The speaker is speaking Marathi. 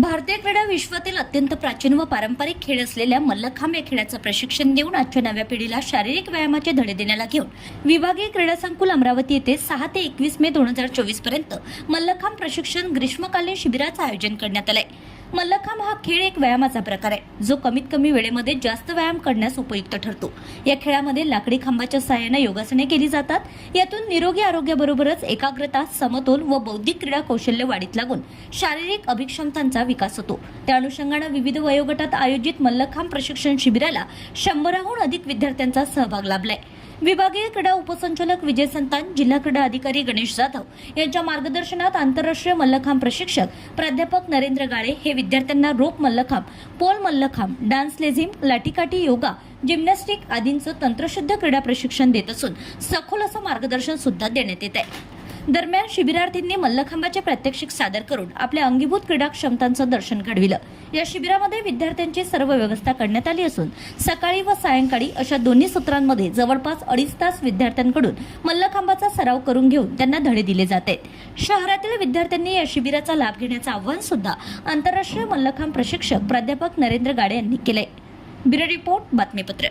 भारतीय क्रीडा विश्वातील अत्यंत प्राचीन व पारंपरिक खेळ असलेल्या मल्लखांब या खेळाचं प्रशिक्षण देऊन आजच्या नव्या पिढीला शारीरिक व्यायामाचे धडे देण्याला घेऊन विभागीय क्रीडा संकुल अमरावती येथे 6 ते 21 मे 2024 पर्यंत मल्लखांब प्रशिक्षण ग्रीष्मकालीन शिबिराचं आयोजन करण्यात आलंय। मल्लखांब हा खेळ एक व्यायामाचा प्रकार आहे जो कमीत कमी वेळेमध्ये जास्त व्यायाम करण्यास उपयुक्त ठरतो। या खेळामध्ये लाकडी खांबाच्या सहाय्याने योगासने केली जातात। यातून निरोगी आरोग्याबरोबरच एकाग्रता, समतोल व बौद्धिक क्रीडा कौशल्य वाढीत लागून शारीरिक अभिक्षमतांचा विकास होतो। त्या अनुषंगाने विविध वयोगटात आयोजित मल्लखांब प्रशिक्षण शिबिराला 100हून अधिक विद्यार्थ्यांचा सहभाग लाभलाय। विभागीय क्रीडा उपसंचालक विजय संतान, जिल्हा क्रीडा अधिकारी गणेश जाधव यांच्या मार्गदर्शनात आंतरराष्ट्रीय मल्लखांब प्रशिक्षक प्राध्यापक नरेंद्र गाळे हे विद्यार्थ्यांना रोप मल्लखांब, पोल मल्लखांब, डान्स लेझिम, लाठीकाठी योगा, जिम्नॅस्टिक आदींचं तंत्रशुद्ध क्रीडा प्रशिक्षण देत असून सखोल असं मार्गदर्शन सुद्धा देण्यात येत आहे। दरम्यान शिबिरार्थींनी मल्लखांबाचे प्रात्यक्षिक सादर करून आपल्या अंगीभूत क्रीडा क्षमतांचं दर्शन घडविलं। या शिबिरामध्ये विद्यार्थ्यांची सर्व व्यवस्था करण्यात आली असून सकाळी व सायंकाळी अशा दोन्ही सत्रांमध्ये जवळपास 2.5 तास विद्यार्थ्यांकडून मल्लखांबाचा सराव करून घेऊन त्यांना धडे दिले जात आहेत। शहरातील विद्यार्थ्यांनी या शिबिराचा लाभ घेण्याचं आवाहन सुद्धा आंतरराष्ट्रीय मल्लखांब प्रशिक्षक प्राध्यापक नरेंद्र गाडे यांनी केलंय। ब्युरो रिपोर्ट, बातमीपत्र।